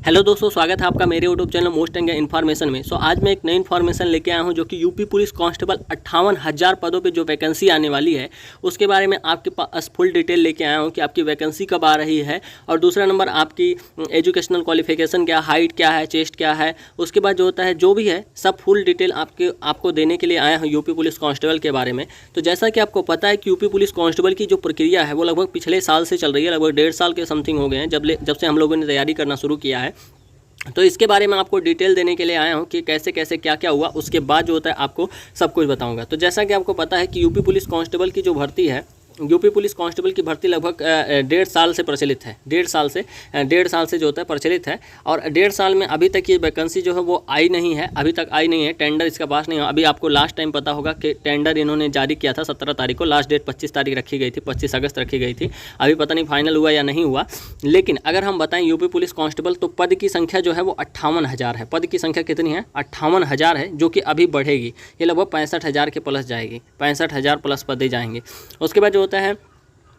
Hello दोस्तों, स्वागत है आपका मेरे YouTube channel most and information में। आज मैं एक नई इन्फॉर्मेशन लेके आया हूं जो कि यूपी पुलिस कांस्टेबल 58,000 पदों पे जो वैकेंसी आने वाली है उसके बारे में आपके पास फुल डिटेल लेके आया हूं कि आपकी वैकेंसी कब आ रही है। और दूसरा नंबर, आपकी एजुकेशनल क्वालिफिकेशन क्या, हाइट क्या है, चेस्ट क्या है, उसके बाद जो होता है जो भी है सब फुल डिटेल आपको देने के लिए आया हूँ यूपी पुलिस कांस्टेबल के बारे में। तो जैसा कि आपको पता है कि यूपी पुलिस कांस्टेबल की जो प्रक्रिया है वो लगभग पिछले साल से चल रही है, लगभग 1.5 साल के समथिंग हो गए हैं जब से हम लोगों ने तैयारी करना शुरू किया है। तो इसके बारे में आपको डिटेल देने के लिए आया हूं कि कैसे कैसे क्या क्या हुआ, उसके बाद जो होता है आपको सब कुछ बताऊंगा। तो जैसा कि आपको पता है कि यूपी पुलिस कांस्टेबल की जो भर्ती है, यूपी पुलिस कांस्टेबल की भर्ती लगभग 1.5 साल से प्रचलित है। 1.5 साल से जो होता है प्रचलित है। और 1.5 साल में अभी तक ये वैकेंसी जो है वो आई नहीं है, अभी तक आई नहीं है। टेंडर इसका पास नहीं हुआ। अभी आपको लास्ट टाइम पता होगा कि टेंडर इन्होंने जारी किया था 17 तारीख को, लास्ट डेट 25 तारीख रखी गई थी, 25 अगस्त रखी गई थी। अभी पता नहीं फाइनल हुआ या नहीं हुआ। लेकिन अगर हम बताएं यूपी पुलिस कांस्टेबल, तो पद की संख्या जो है वो 58,000 है। पद की संख्या कितनी है? 58,000 है, जो कि अभी बढ़ेगी। ये लगभग 65,000 के प्लस जाएगी, 65,000 प्लस पदे जाएंगे। उसके बाद जो होता है,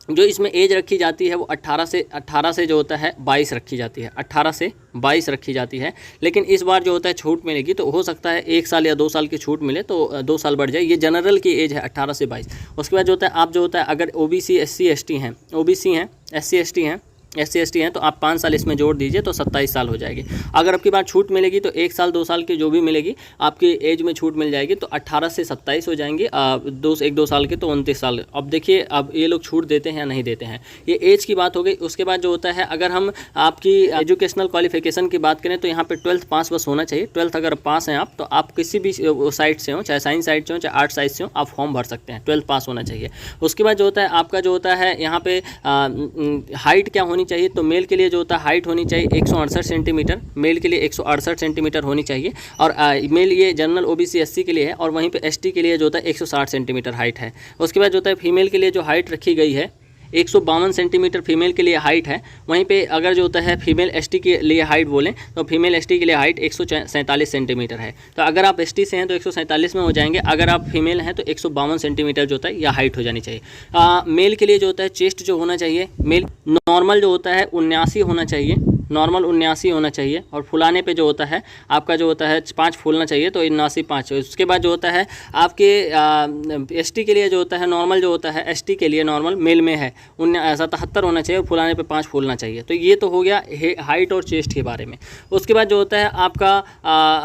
जो इसमें एज रखी जाती है वो 18 से जो होता है 22 रखी जाती है, 18 से 22 रखी जाती है। लेकिन इस बार जो होता है छूट मिलेगी, तो हो सकता है 1 साल या 2 साल की छूट मिले तो 2 साल बढ़ जाए। ये जनरल की एज है 18 से 22। उसके बाद जो होता है, आप जो होता है अगर ओबीसी SC ST हैं, ओबीसी हैं, SC ST हैं, तो आप 5 साल इसमें जोड़ दीजिए तो 27 साल हो जाएगी। अगर आपकी बार छूट मिलेगी तो 1 साल 2 साल की जो भी मिलेगी आपकी एज में छूट मिल जाएगी, तो 18 से 27 हो जाएंगे। 1-2 साल के तो 29 साल। अब देखिए, अब ये लोग छूट देते हैं या नहीं देते हैं, ये एज की बात हो गई। उसके बाद जो होता है, अगर हम आपकी एजुकेशनल क्वालिफिकेशन की बात करें तो यहाँ पर 12th पास बस होना चाहिए। 12th अगर पास हैं आप, तो आप किसी भी साइट से हो, चाहे साइंस साइट से हो, चाहे आर्ट साइट से हो, आप फॉर्म भर सकते हैं। 12th पास होना चाहिए। उसके बाद जो होता है आपका जो होता है यहाँ पे हाइट क्या होनी चाहिए, तो मेल के लिए जो होता है हाइट होनी चाहिए 168 सेंटीमीटर, मेल के लिए 168 सेंटीमीटर होनी चाहिए। और मेल ये जनरल OBC SC के लिए है, और वहीं पे ST के लिए जो होता है 160 सेंटीमीटर हाइट है। उसके बाद जो होता है फीमेल के लिए जो हाइट रखी गई है 152 सेंटीमीटर फीमेल के लिए हाइट है। वहीं पे अगर जो होता है फीमेल ST के लिए हाइट बोलें तो फीमेल ST के लिए हाइट 147 सेंटीमीटर है। तो अगर आप ST से हैं तो 147 में हो जाएंगे, अगर आप फीमेल हैं तो 152 सेंटीमीटर जो होता है यह हाइट हो जानी चाहिए। मेल के लिए जो होता है चेस्ट जो होना चाहिए, मेल नॉर्मल जो होता है 79 होना चाहिए, नॉर्मल 79 होना चाहिए। और फुलाने पे जो होता है आपका जो होता है 5 फूलना चाहिए, तो 79 5। उसके बाद जो होता है आपके ST के लिए जो होता है नॉर्मल जो होता है, ST के लिए नॉर्मल मेल में है 77 होना चाहिए, और फुलाने पे 5 फूलना चाहिए। तो ये तो हो गया हाइट और चेस्ट के बारे में। उसके बाद जो होता है आपका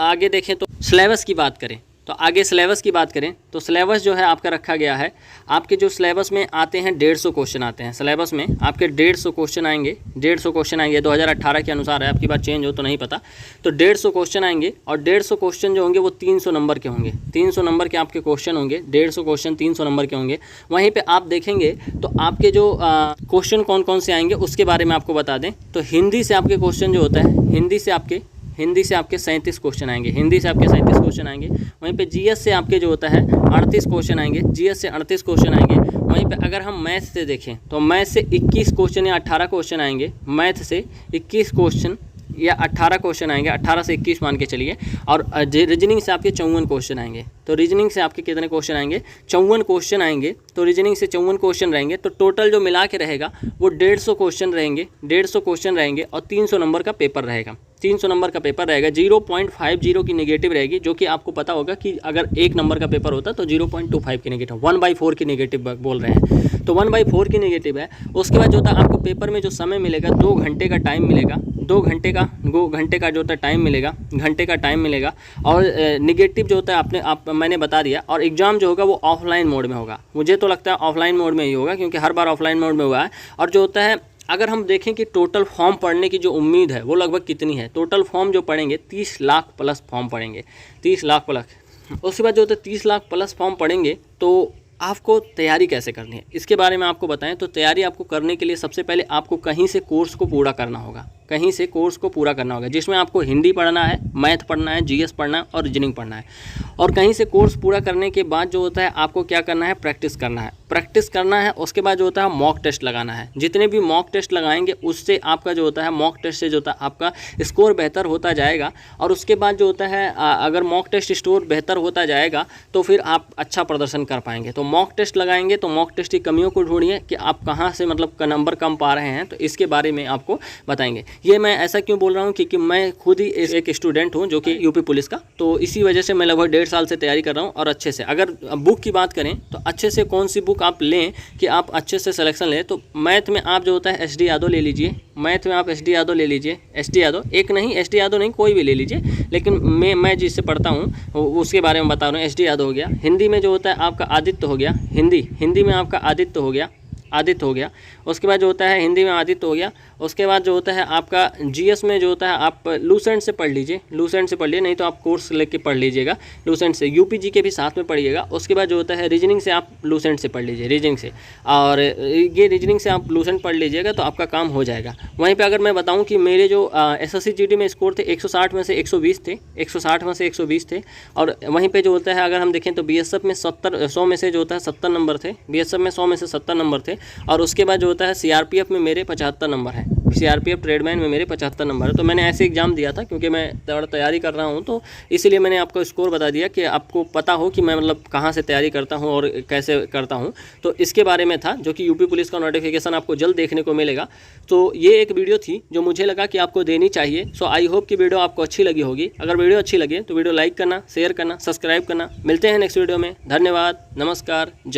आगे देखें तो सिलेबस की बात करें, तो आगे सिलेबस की बात करें तो सिलेबस जो है आपका रखा गया है। आपके जो सिलेबस में आते हैं 150 क्वेश्चन आते हैं। सिलेबस में आपके 150 क्वेश्चन आएंगे, 150 क्वेश्चन आएंगे। 2018 के अनुसार है, आपकी बात चेंज हो तो नहीं पता। तो 150 क्वेश्चन आएंगे, और 150 क्वेश्चन जो होंगे वो 300 नंबर के होंगे। 300 नंबर के आपके क्वेश्चन होंगे, 150 क्वेश्चन 300 नंबर के होंगे। वहीं पर आप देखेंगे तो आपके जो क्वेश्चन कौन कौन से आएंगे उसके बारे में आपको बता दें। तो हिंदी से आपके क्वेश्चन जो होता है, हिंदी से आपके 37 क्वेश्चन आएंगे, हिंदी से आपके 37 क्वेश्चन आएंगे। वहीं पे GS से आपके जो होता है 38 क्वेश्चन आएंगे, GS से 38 क्वेश्चन आएंगे। वहीं पे अगर हम मैथ से देखें तो मैथ से 21 क्वेश्चन या 18 क्वेश्चन आएंगे, मैथ से 21 क्वेश्चन या 18 क्वेश्चन आएंगे, 18 से 21 मान के चलिए। और रीजनिंग से आपके 54 क्वेश्चन आएंगे। तो रीजनिंग से आपके कितने क्वेश्चन आएंगे? 54 क्वेश्चन आएंगे। तो रीजनिंग से 54 क्वेश्चन रहेंगे, तो टोटल जो मिला के रहेगा वो 150 क्वेश्चन रहेंगे, 150 क्वेश्चन रहेंगे। और 300 नंबर का पेपर रहेगा, 300 नंबर का पेपर रहेगा। 0.50 की नेगेटिव रहेगी, जो कि आपको पता होगा कि अगर 1 नंबर का पेपर होता तो 0.25 की नेगेटिव, 1/4 की नेगेटिव बोल रहे हैं, तो 1/4 की नेगेटिव है। उसके बाद जो होता है आपको पेपर में जो समय मिलेगा 2 घंटे का टाइम मिलेगा, 2 घंटे का जो होता है टाइम मिलेगा, घंटे का टाइम मिलेगा। और नेगेटिव जो होता है मैंने बता दिया। और एग्ज़ाम जो होगा वो ऑफलाइन मोड में होगा। मुझे तो लगता है ऑफलाइन मोड में ही होगा, क्योंकि हर बार ऑफलाइन मोड में हुआ है। और जो होता है, अगर हम देखें कि टोटल फॉर्म पढ़ने की जो उम्मीद है वो लगभग कितनी है, टोटल फॉर्म जो पढ़ेंगे 30 लाख प्लस फॉर्म पढ़ेंगे, 30 लाख प्लस। उसके बाद जो होता है 30 लाख प्लस फॉर्म पढ़ेंगे, तो आपको तैयारी कैसे करनी है इसके बारे में आपको बताएं। तो तैयारी आपको करने के लिए सबसे पहले आपको कहीं से कोर्स को पूरा करना होगा, कहीं से कोर्स को पूरा करना होगा, जिसमें आपको हिंदी पढ़ना है, मैथ पढ़ना है, GS पढ़ना है और रीजनिंग पढ़ना है। और कहीं से कोर्स पूरा करने के बाद जो होता है आपको क्या करना है, प्रैक्टिस करना है, प्रैक्टिस करना है। उसके बाद जो होता है मॉक टेस्ट लगाना है। जितने भी मॉक टेस्ट लगाएंगे उससे आपका जो होता है मॉक टेस्ट से जो होता है आपका स्कोर बेहतर होता जाएगा। और उसके बाद जो होता है अगर मॉक टेस्ट स्कोर बेहतर होता जाएगा तो फिर आप अच्छा प्रदर्शन कर पाएंगे। तो मॉक टेस्ट लगाएंगे तो मॉक टेस्ट की कमियों को ढूंढिए कि आप कहाँ से मतलब नंबर कम पा रहे हैं, तो इसके बारे में आपको बताएंगे। ये मैं ऐसा क्यों बोल रहा हूँ क्योंकि मैं खुद ही एक स्टूडेंट हूँ जो कि यूपी पुलिस का, तो इसी वजह से मैं लगभग 1.5 साल से तैयारी कर रहा हूँ। और अच्छे से अगर बुक की बात करें तो अच्छे से कौन सी बुक आप लें कि आप अच्छे से सिलेक्शन लें, तो मैथ में आप जो होता है SD यादव ले लीजिए। मैथ में आप SD यादव ले लीजिए, SD यादव एक नहीं, SD यादव नहीं, कोई भी ले लीजिए, लेकिन मैं जिससे पढ़ता हूँ उसके बारे में बता रहा हूँ। SD यादव हो गया। हिंदी में जो होता है आपका आदित्य हो गया, हिंदी में आपका आदित्य हो गया। उसके बाद जो होता है हिंदी में आदित्य हो गया। उसके बाद जो होता है आपका GS में जो होता है आप लूसेंट से पढ़ लीजिए, नहीं तो आप कोर्स लेके पढ़ लीजिएगा लूसेंट से। UPG के भी साथ में पढ़िएगा। उसके बाद जो होता है रीजनिंग से आप लूसेंट से पढ़ लीजिए, रीजनिंग से, और ये रीजनिंग से आप लूसेंट पढ़ लीजिएगा तो आपका काम हो जाएगा। वहीं पर अगर मैं बताऊँ कि मेरे जो SSC GD में स्कोर थे 160 में से 120 थे, 160 में से 120 थे। और वहीं पे जो होता है अगर हम देखें तो BSF में 100 में से जो होता है 70 नंबर थे, BSF में 100 में से 70 नंबर थे। और उसके बाद जो होता है CRPF में मेरे 75 नंबर है, CRPF ट्रेडमैन में मेरे 75 नंबर है। तो मैंने ऐसे एग्ज़ाम दिया था क्योंकि मैं तैयारी कर रहा हूँ, तो इसीलिए मैंने आपको स्कोर बता दिया कि आपको पता हो कि मैं मतलब कहाँ से तैयारी करता हूँ और कैसे करता हूँ। तो इसके बारे में था जो कि यूपी पुलिस का नोटिफिकेशन आपको जल्द देखने को मिलेगा। तो ये एक वीडियो थी जो मुझे लगा कि आपको देनी चाहिए। सो आई होप कि वीडियो आपको अच्छी लगी होगी। अगर वीडियो अच्छी लगे तो वीडियो लाइक करना, शेयर करना, सब्सक्राइब करना। मिलते हैं नेक्स्ट वीडियो में। धन्यवाद, नमस्कार, जय।